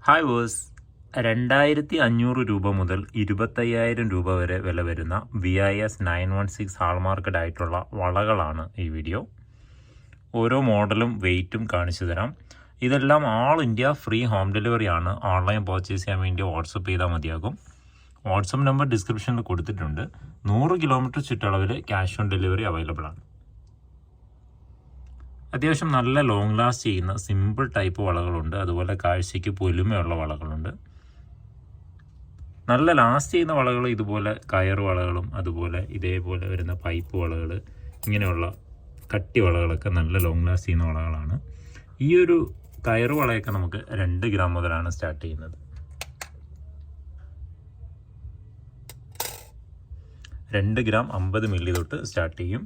Hi verse 2500 രൂപ മുതൽ 25,000 രൂപ വരെ വില വരുന്ന VIS 916 ഹാൾമാർക്കഡ് ആയിട്ടുള്ള വളകളാണ് ഈ വീഡിയോ. ഓരോ മോഡലും വെയ്റ്റും കാണിച്ചു തരാം. ഇതെല്ലാം ആൾ ഇന്ത്യ ഫ്രീ ഹോം ഡെലിവറി ആണ്. ഓൺലൈൻ പർച്ചേസ് ചെയ്യാൻ വേണ്ടി വാട്സപ്പ് ചെയ്താൽ മതിയാകും. വാട്സപ്പ് നമ്പർ ഡിസ്ക്രിപ്ഷനിൽ കൊടുത്തിട്ടുണ്ട്. 100 കിലോമീറ്റർ ചുറ്റളവിൽ ക്യാഷ് ഓൺ ഡെലിവറി അവൈലബിൾ ആണ്. അത്യാവശ്യം നല്ല ലോങ് ലാസ്റ്റ് ചെയ്യുന്ന സിമ്പിൾ ടൈപ്പ് വളകളുണ്ട്. അതുപോലെ കാഴ്ചയ്ക്ക് പൊലിമയുള്ള വളകളുണ്ട്. നല്ല ലാസ്റ്റ് ചെയ്യുന്ന വളകൾ ഇതുപോലെ കയർ വളകളും അതുപോലെ ഇതേപോലെ വരുന്ന പൈപ്പ് വളകൾ, ഇങ്ങനെയുള്ള കട്ടി വളകളൊക്കെ നല്ല ലോങ് ലാസ്റ്റ് ചെയ്യുന്ന വളകളാണ്. ഈ ഒരു കയർ വളയൊക്കെ നമുക്ക് 2 ഗ്രാം മുതലാണ് സ്റ്റാർട്ട് ചെയ്യുന്നത്. 2 ഗ്രാം 50 മില്ലി തൊട്ട് സ്റ്റാർട്ട് ചെയ്യും.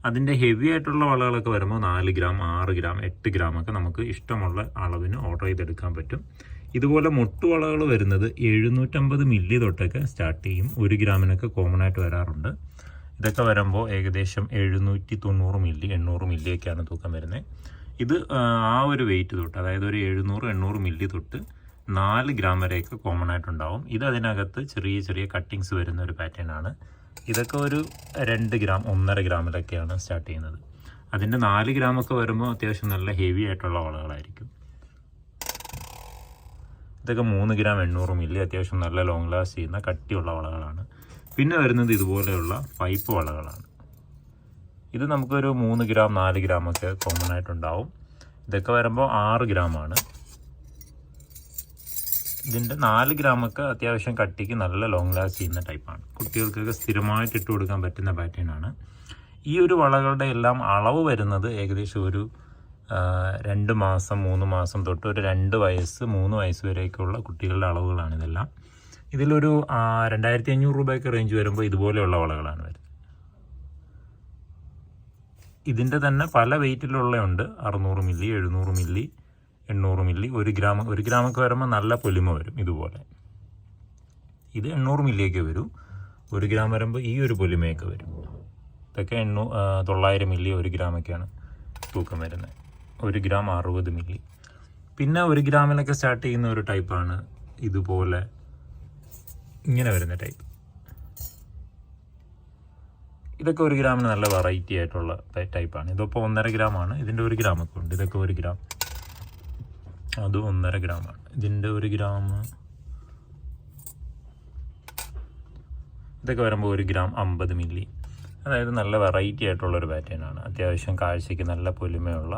അതിൻ്റെ ഹെവി ആയിട്ടുള്ള വളകളൊക്കെ വരുമ്പോൾ 4 ഗ്രാം 6 ഗ്രാം 8 ഗ്രാമൊക്കെ നമുക്ക് ഇഷ്ടമുള്ള അളവിന് ഓർഡർ ചെയ്തെടുക്കാൻ പറ്റും. ഇതുപോലെ മുട്ടുവളകൾ വരുന്നത് 750 മില്ലി തൊട്ടൊക്കെ സ്റ്റാർട്ട് ചെയ്യും. 1 ഗ്രാമിനൊക്കെ കോമൺ ആയിട്ട് വരാറുണ്ട്. ഇതൊക്കെ വരുമ്പോൾ ഏകദേശം 790 മില്ലി 800 മില്ലിയൊക്കെയാണ് തൂക്കം വരുന്നത്. ഇത് ആ ഒരു വെയിറ്റ് തൊട്ട്, അതായത് ഒരു 700-800 മില്ലി തൊട്ട് 4 ഗ്രാം വരെയൊക്കെ കോമൺ ആയിട്ടുണ്ടാവും. ഇത് അതിനകത്ത് ചെറിയ ചെറിയ കട്ടിങ്സ് വരുന്ന ഒരു പാറ്റേൺ ആണ്. ഇതൊക്കെ ഒരു 2 ഗ്രാം 1.5 ഗ്രാമിലൊക്കെയാണ് സ്റ്റാർട്ട് ചെയ്യുന്നത്. അതിൻ്റെ 4 ഗ്രാമൊക്കെ വരുമ്പോൾ അത്യാവശ്യം നല്ല ഹെവി ആയിട്ടുള്ള വളകളായിരിക്കും. ഇതൊക്കെ 3 ഗ്രാം 800 മില്ലി അത്യാവശ്യം നല്ല ലോങ് ലാസ്റ്റ് ചെയ്യുന്ന കട്ടിയുള്ള വളകളാണ്. പിന്നെ വരുന്നത് ഇതുപോലെയുള്ള പൈപ്പ് വളകളാണ്. ഇത് നമുക്കൊരു 3 ഗ്രാം 4 ഗ്രാമൊക്കെ കോമൺ ആയിട്ടുണ്ടാവും. ഇതൊക്കെ വരുമ്പോൾ 6 ഗ്രാമാണ്. ഇതിൻ്റെ 4 ഗ്രാമൊക്കെ അത്യാവശ്യം കട്ടിക്ക് നല്ല ലോങ് ലാസ്റ്റ് ചെയ്യുന്ന ടൈപ്പാണ്. കുട്ടികൾക്കൊക്കെ സ്ഥിരമായിട്ട് ഇട്ട് കൊടുക്കാൻ പറ്റുന്ന പാറ്റേൺ ആണ്. ഈ ഒരു വളകളുടെ എല്ലാം അളവ് വരുന്നത് ഏകദേശം ഒരു 2 മാസം 3 മാസം തൊട്ട് ഒരു 2 വയസ്സ് 3 വയസ്സ് വരെയൊക്കെയുള്ള കുട്ടികളുടെ അളവുകളാണ് ഇതെല്ലാം. ഇതിലൊരു 2500 രൂപയൊക്കെ റേഞ്ച് വരുമ്പോൾ ഇതുപോലെയുള്ള വളകളാണ് വരുന്നത്. ഇതിൻ്റെ തന്നെ പല വെയിറ്റിലുള്ളതുണ്ട്. 600 മില്ലി 700 മില്ലി 800 മില്ലി 1 ഗ്രാമൊക്കെ വരുമ്പോൾ നല്ല പൊലിമ വരും. ഇതുപോലെ ഇത് 800 മില്ലിയൊക്കെ വരും. 1 ഗ്രാം വരുമ്പോൾ ഈ ഒരു പൊലിമയൊക്കെ വരും. ഇതൊക്കെ 900 മില്ലി 1 ഗ്രാമൊക്കെയാണ് തൂക്കം വരുന്നത്. 1 ഗ്രാം 60 മില്ലി. പിന്നെ 1 ഗ്രാമിലൊക്കെ സ്റ്റാർട്ട് ചെയ്യുന്ന ഒരു ടൈപ്പാണ് ഇതുപോലെ ഇങ്ങനെ വരുന്ന ടൈപ്പ്. ഇതൊക്കെ 1 ഗ്രാമിന് നല്ല വെറൈറ്റി ആയിട്ടുള്ള ടൈപ്പാണ്. ഇതിപ്പോൾ 1.5 ഗ്രാമാണ്. ഇതിൻ്റെ 1 ഗ്രാമൊക്കെ ഉണ്ട്. ഇതൊക്കെ 1 ഗ്രാം, അതും 1.5 ഗ്രാമാണ്. ഇതിൻ്റെ 1 ഗ്രാം ഇതൊക്കെ വരുമ്പോൾ 1 ഗ്രാം 50 മില്ലി. അതായത് നല്ല വെറൈറ്റി ആയിട്ടുള്ളൊരു പാറ്റേൺ ആണ്. അത്യാവശ്യം കാഴ്ചയ്ക്ക് നല്ല പൊലിമയുള്ള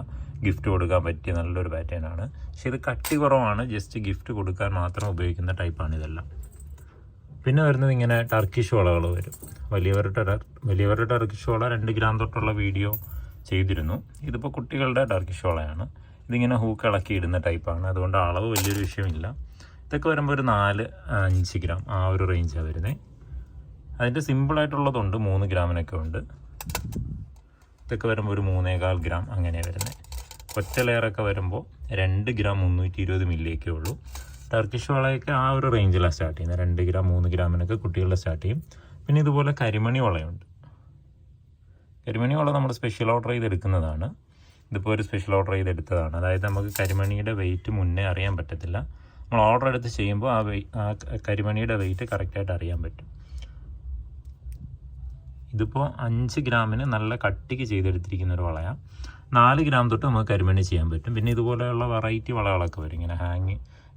ഗിഫ്റ്റ് കൊടുക്കാൻ പറ്റിയ നല്ലൊരു പാറ്റേൺ ആണ്. പക്ഷെ ഇത് കട്ടി കുറവാണ്. ജസ്റ്റ് ഗിഫ്റ്റ് കൊടുക്കാൻ മാത്രം ഉപയോഗിക്കുന്ന ടൈപ്പാണ് ഇതെല്ലാം. പിന്നെ വരുന്നത് ഇങ്ങനെ ടർക്കിഷ് വളകൾ വരും. വലിയവരുടെ ടർക്കിഷ് വള 2 ഗ്രാം തൊട്ടുള്ള വീഡിയോ ചെയ്തിരുന്നു. ഇതിപ്പോൾ കുട്ടികളുടെ ടർക്കിഷ് വളയാണ്. ഇതിങ്ങനെ ഹൂക്ക് ഇളക്കി ഇടുന്ന ടൈപ്പാണ്. അതുകൊണ്ട് അളവ് വലിയൊരു വിഷയമില്ല. ഇതൊക്കെ വരുമ്പോൾ ഒരു 4-5 ഗ്രാം ആ ഒരു റേഞ്ചാണ് വരുന്നത്. അതിൻ്റെ സിമ്പിളായിട്ടുള്ളതുണ്ട്. 3 ഗ്രാമിനൊക്കെ ഉണ്ട്. ഇതൊക്കെ വരുമ്പോൾ ഒരു 3.25 ഗ്രാം അങ്ങനെ വരുന്നത്. ഒറ്റ ലെയറൊക്കെ വരുമ്പോൾ 2 ഗ്രാം 320 മില്ലിയൊക്കെ ഉള്ളൂ. ടർക്കിഷ് വളയൊക്കെ ആ ഒരു റേഞ്ചിലാണ് സ്റ്റാർട്ട് ചെയ്യുന്നത്. 2 ഗ്രാം 3 ഗ്രാമിനൊക്കെ കുട്ടികളുടെ സ്റ്റാർട്ട് ചെയ്യും. പിന്നെ ഇതുപോലെ കരിമണി വളയുണ്ട്. കരിമണി വള നമ്മൾ സ്പെഷ്യൽ ഓർഡർ ചെയ്തെടുക്കുന്നതാണ്. ഇതിപ്പോൾ ഒരു സ്പെഷ്യൽ ഓർഡർ ചെയ്തെടുത്തതാണ്. അതായത് നമുക്ക് കരിമണിയുടെ വെയിറ്റ് മുന്നേ അറിയാൻ പറ്റത്തില്ല. നമ്മൾ ഓർഡർ എടുത്ത് ചെയ്യുമ്പോൾ ആ കരിമണിയുടെ വെയിറ്റ് കറക്റ്റായിട്ട് അറിയാൻ പറ്റും. ഇതിപ്പോൾ 5 ഗ്രാമിന് നല്ല കട്ടിക്ക് ചെയ്തെടുത്തിരിക്കുന്ന ഒരു വളയാണ്. 4 ഗ്രാം തൊട്ട് നമുക്ക് കരിമണി ചെയ്യാൻ പറ്റും. പിന്നെ ഇതുപോലെയുള്ള വെറൈറ്റി വളകളൊക്കെ വരും.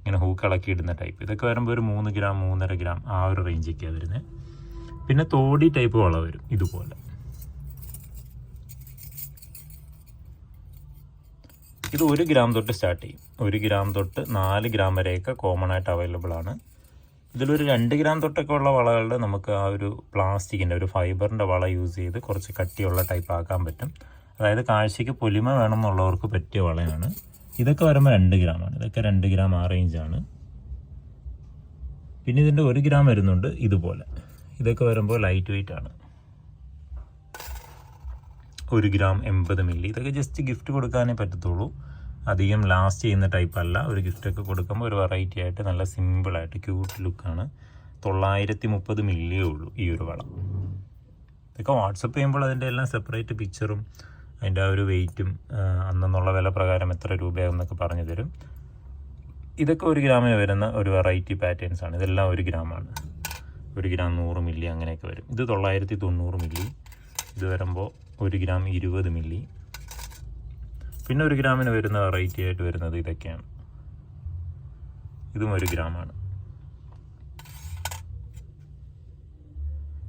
ഇങ്ങനെ ഹൂക്ക് ഇളക്കി ഇടുന്ന ടൈപ്പ്. ഇതൊക്കെ വരുമ്പോൾ ഒരു 3 ഗ്രാം 3.5 ഗ്രാം ആ ഒരു റേഞ്ചൊക്കെയാണ് വരുന്നത്. പിന്നെ തോടി ടൈപ്പ് വള വരും ഇതുപോലെ. ഇത് 1 ഗ്രാം തൊട്ട് സ്റ്റാർട്ട് ചെയ്യും. 1 ഗ്രാം തൊട്ട് 4 ഗ്രാം വരെയൊക്കെ കോമൺ ആയിട്ട് അവൈലബിൾ ആണ്. ഇതിലൊരു 2 ഗ്രാം തൊട്ടൊക്കെ ഉള്ള വളകളുടെ നമുക്ക് ആ ഒരു പ്ലാസ്റ്റിക്കിൻ്റെ ഒരു ഫൈബറിൻ്റെ വള യൂസ് ചെയ്ത് കുറച്ച് കട്ടിയുള്ള ടൈപ്പ് ആക്കാൻ പറ്റും. അതായത് കാഴ്ചയ്ക്ക് പൊലിമ വേണമെന്നുള്ളവർക്ക് പറ്റിയ വളയാണ്. ഇതൊക്കെ വരുമ്പോൾ 2 ഗ്രാമാണ്. ഇതൊക്കെ 2 ഗ്രാം ആ റേഞ്ചാണ്. പിന്നെ ഇതിൻ്റെ 1 ഗ്രാം വരുന്നുണ്ട് ഇതുപോലെ. ഇതൊക്കെ വരുമ്പോൾ ലൈറ്റ് വെയിറ്റ് ആണ്. 1 ഗ്രാം 80 മില്ലി. ഇതൊക്കെ ജസ്റ്റ് ഗിഫ്റ്റ് കൊടുക്കാനേ പറ്റത്തുള്ളൂ. അധികം ലാസ്റ്റ് ചെയ്യുന്ന ടൈപ്പ് അല്ല. ഒരു ഗിഫ്റ്റൊക്കെ കൊടുക്കുമ്പോൾ ഒരു വെറൈറ്റി ആയിട്ട് നല്ല സിമ്പിളായിട്ട് ക്യൂട്ട് ലുക്കാണ്. 930 മില്ലിയേ ഉള്ളൂ ഈ ഒരു വള. ഇതൊക്കെ വാട്സപ്പ് ചെയ്യുമ്പോൾ അതിൻ്റെ എല്ലാം സെപ്പറേറ്റ് പിക്ചറും അതിൻ്റെ ആ ഒരു വെയിറ്റും അന്നുള്ള വില പ്രകാരം എത്ര രൂപയാകുന്നൊക്കെ പറഞ്ഞു തരും. ഇതൊക്കെ 1 ഗ്രാമിന് വരുന്ന ഒരു വെറൈറ്റി പാറ്റേൺസ് ആണ്. ഇതെല്ലാം 1 ഗ്രാമാണ്. 1 ഗ്രാം 100 മില്ലി അങ്ങനെയൊക്കെ വരും. ഇത് 990 മില്ലി. ഇത് വരുമ്പോൾ 1 ഗ്രാം 20 മില്ലി. പിന്നെ 1 ഗ്രാമിന് വരുന്ന വെറൈറ്റി ആയിട്ട് വരുന്നത് ഇതൊക്കെയാണ്. ഇതും 1 ഗ്രാമാണ്.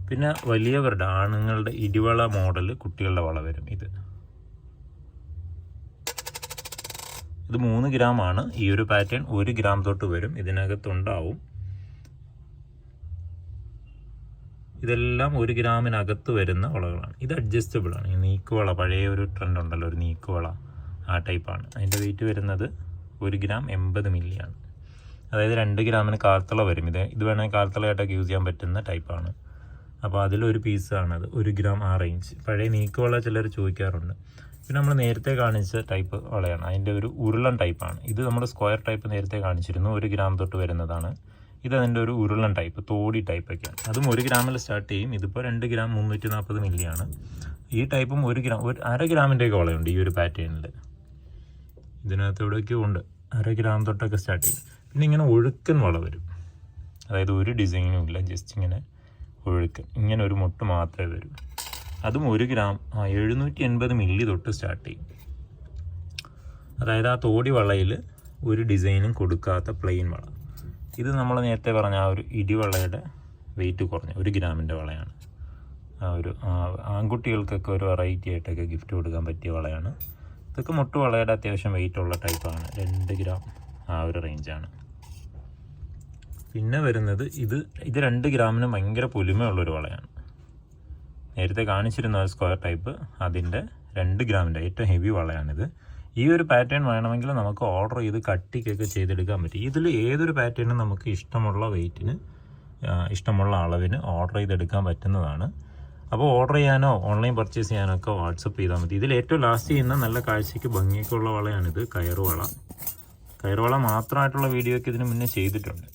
പിന്നെ വലിയവരുടെ ആണുങ്ങളുടെ ഇടിവള മോഡൽ കുട്ടികളുടെ വള വരും. ഇത് 3 ഗ്രാമാണ്. ഈ ഒരു പാറ്റേൺ 1 ഗ്രാം തൊട്ട് വരും. ഇതിനകത്തുണ്ടാവും. ഇതെല്ലാം 1 ഗ്രാമിനകത്ത് വരുന്ന വളകളാണ്. ഇത് അഡ്ജസ്റ്റബിൾ ആണ്. ഈ നീക്കുവള, പഴയ ഒരു ട്രെൻഡ് ഉണ്ടല്ലോ, ഒരു നീക്കുവള, ആ ടൈപ്പാണ്. അതിൻ്റെ വെയിറ്റ് വരുന്നത് 1 ഗ്രാം 80 മില്ലിയാണ്. അതായത് 2 ഗ്രാമിന് കാർത്തള വരും. ഇത് വേണമെങ്കിൽ കാർത്തളയായിട്ടൊക്കെ യൂസ് ചെയ്യാൻ പറ്റുന്ന ടൈപ്പാണ്. അപ്പോൾ അതിലൊരു പീസാണത്. 1 ഗ്രാം ആ റേഞ്ച്. പഴയ നീക്കുവള ചിലർ ചോദിക്കാറുണ്ട്. പിന്നെ നമ്മൾ നേരത്തെ കാണിച്ച ടൈപ്പ് വളയാണ്. അതിൻ്റെ ഒരു ഉരുളൻ ടൈപ്പാണ്. ഇത് നമ്മൾ സ്ക്വയർ ടൈപ്പ് നേരത്തെ കാണിച്ചിരുന്നു. 1 ഗ്രാം തൊട്ട് വരുന്നതാണ്. ഇതതിൻ്റെ ഒരു ഉരുളൻ ടൈപ്പ്, തോടി ടൈപ്പൊക്കെയാണ്. അതും 1 ഗ്രാമിൽ സ്റ്റാർട്ട് ചെയ്യും. ഇതിപ്പോൾ 2 ഗ്രാം 340 മില്ലിയാണ്. ഈ ടൈപ്പും 1 ഗ്രാം, 1/2 ഗ്രാമിൻ്റെയൊക്കെ വളയുണ്ട് ഈ ഒരു പാറ്റേണിൽ. ഇതിനകത്ത് എവിടെയൊക്കെയോ ഉണ്ട്. 1/2 ഗ്രാം തൊട്ടൊക്കെ സ്റ്റാർട്ട് ചെയ്യും. പിന്നെ ഇങ്ങനെ ഒഴുക്കൻ വള വരും. അതായത് ഒരു ഡിസൈനും ഇല്ല, ജസ്റ്റ് ഇങ്ങനെ ഒഴുക്കൻ, ഇങ്ങനെ ഒരു മുട്ട് മാത്രമേ വരൂ. അതും 1 ഗ്രാം 780 മില്ലി തൊട്ട് സ്റ്റാർട്ട് ചെയ്യും. അതായത് ആ തോടി വളയിൽ ഒരു ഡിസൈനും കൊടുക്കാത്ത പ്ലെയിൻ വള. ഇത് നമ്മൾ നേരത്തെ പറഞ്ഞ ആ ഒരു ഇടിവളയുടെ വെയിറ്റ് കുറഞ്ഞ 1 ഗ്രാമിൻ്റെ വളയാണ്. ആ ഒരു ആൺകുട്ടികൾക്കൊക്കെ ഒരു വെറൈറ്റി ആയിട്ടൊക്കെ ഗിഫ്റ്റ് കൊടുക്കാൻ പറ്റിയ വളയാണ്. ഇതൊക്കെ മുട്ട് വളയുടെ അത്യാവശ്യം വെയിറ്റ് ഉള്ള ടൈപ്പാണ്. 2 ഗ്രാം ആ ഒരു റേഞ്ചാണ്. പിന്നെ വരുന്നത് ഇത് 2 ഗ്രാമിന് ഭയങ്കര പൊലിമയുള്ളൊരു വളയാണ്. നേരത്തെ കാണിച്ചിരുന്ന സ്ക്വയർ ടൈപ്പ്, അതിൻ്റെ 2 ഗ്രാമിൻ്റെ ഏറ്റവും ഹെവി വളയാണിത്. ഈ ഒരു പാറ്റേൺ വേണമെങ്കിൽ നമുക്ക് ഓർഡർ ചെയ്ത് കട്ടിക്കൊക്കെ ചെയ്തെടുക്കാൻ പറ്റും. ഇതിൽ ഏതൊരു പാറ്റേണും നമുക്ക് ഇഷ്ടമുള്ള വെയിറ്റിന്, ഇഷ്ടമുള്ള അളവിന് ഓർഡർ ചെയ്തെടുക്കാൻ പറ്റുന്നതാണ്. അപ്പോൾ ഓർഡർ ചെയ്യാനോ ഓൺലൈൻ പർച്ചേസ് ചെയ്യാനോ ഒക്കെ വാട്സപ്പ് ചെയ്താൽ മതി. ഇതിൽ ഏറ്റവും ലാസ്റ്റ് ചെയ്യുന്ന നല്ല കാഴ്ചയ്ക്ക് ഭംഗിയൊക്കെ ഉള്ള വളയാണിത്, കയറുവള. കയറുവള മാത്രമായിട്ടുള്ള വീഡിയോ ഒക്കെ ഇതിന് മുന്നേ ചെയ്തിട്ടുണ്ട്.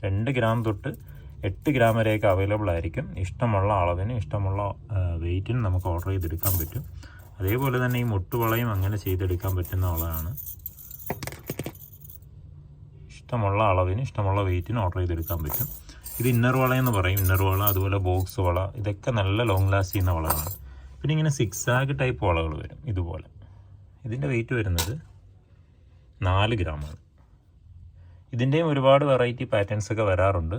2 ഗ്രാം തൊട്ട് 8 ഗ്രാം വരെയൊക്കെ അവൈലബിൾ ആയിരിക്കും. ഇഷ്ടമുള്ള അളവിന്, ഇഷ്ടമുള്ള വെയിറ്റിന് നമുക്ക് ഓർഡർ ചെയ്തെടുക്കാൻ പറ്റും. അതേപോലെ തന്നെ ഈ മുട്ടുവളയും അങ്ങനെ ചെയ്തെടുക്കാൻ പറ്റുന്ന വളയാണ്. ഇഷ്ടമുള്ള അളവിന്, ഇഷ്ടമുള്ള വെയിറ്റിന് ഓർഡർ ചെയ്തെടുക്കാൻ പറ്റും. ഇത് ഇന്നർ വളയെന്ന് പറയും. ഇന്നർ വള, അതുപോലെ ബോക്സ് വള, ഇതൊക്കെ നല്ല ലോങ് ലാസ്റ്റ് ചെയ്യുന്ന വളകളാണ്. പിന്നെ ഇങ്ങനെ സിക്സാഗ് ടൈപ്പ് വളകൾ വരും ഇതുപോലെ. ഇതിൻ്റെ വെയിറ്റ് വരുന്നത് 4 ഗ്രാമാണ്. ഇതിൻ്റെയും ഒരുപാട് വെറൈറ്റി പാറ്റേൺസ് ഒക്കെ വരാറുണ്ട്.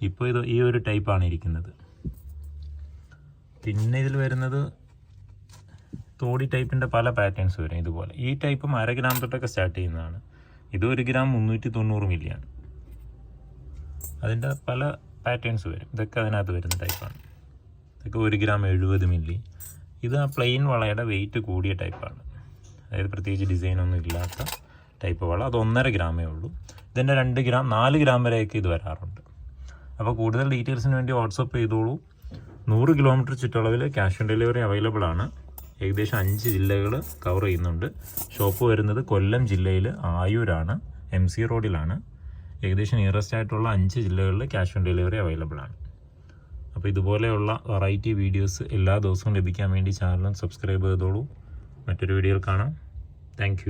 ഇപ്പോൾ ഇത് ഈ ഒരു ടൈപ്പാണ് ഇരിക്കുന്നത്. പിന്നെ ഇതിൽ വരുന്നത് തോടി ടൈപ്പിൻ്റെ പല പാറ്റേൺസ് വരും ഇതുപോലെ. ഈ ടൈപ്പും 1/2 ഗ്രാം തൊട്ടൊക്കെ സ്റ്റാർട്ട് ചെയ്യുന്നതാണ്. ഇത് 1 ഗ്രാം 390 മില്ലിയാണ്. അതിൻ്റെ പല പാറ്റേൺസ് വരും. ഇതൊക്കെ അതിനകത്ത് വരുന്ന ടൈപ്പാണ്. ഇതൊക്കെ 1 ഗ്രാം 70 മില്ലി. ഇത് ആ പ്ലെയിൻ വളയുടെ വെയിറ്റ് കൂടിയ ടൈപ്പാണ്. അതായത് പ്രത്യേകിച്ച് ഡിസൈനൊന്നും ഇല്ലാത്ത ടൈപ്പ് വള. അത് 1.5 ഗ്രാമേ ഉള്ളൂ. ഇതിൻ്റെ 2 ഗ്രാം 4 ഗ്രാം വരെയൊക്കെ ഇത് വരാറുണ്ട്. അപ്പോൾ കൂടുതൽ ഡീറ്റെയിൽസിന് വേണ്ടി വാട്സപ്പ് ചെയ്തോളൂ. 100 കിലോമീറ്റർ ചുറ്റളവിൽ ക്യാഷ് ഓൺ ഡെലിവറി അവൈലബിൾ ആണ്. ഏകദേശം 5 ജില്ലകൾ കവർ ചെയ്യുന്നുണ്ട്. ഷോപ്പ് വരുന്നത് കൊല്ലം ജില്ലയിൽ ആയൂരാണ്, MC റോഡിലാണ്. ഏകദേശം നിയറസ്റ്റ് ആയിട്ടുള്ള 5 ജില്ലകളിൽ ക്യാഷ് ഓൺ ഡെലിവറി അവൈലബിൾ ആണ്. അപ്പോൾ ഇതുപോലെയുള്ള വെറൈറ്റി വീഡിയോസ് എല്ലാ ദിവസവും ലഭിക്കാൻ വേണ്ടി ചാനൽ സബ്സ്ക്രൈബ് ചെയ്തോളൂ. മറ്റൊരു വീഡിയോയിൽ കാണാം. താങ്ക്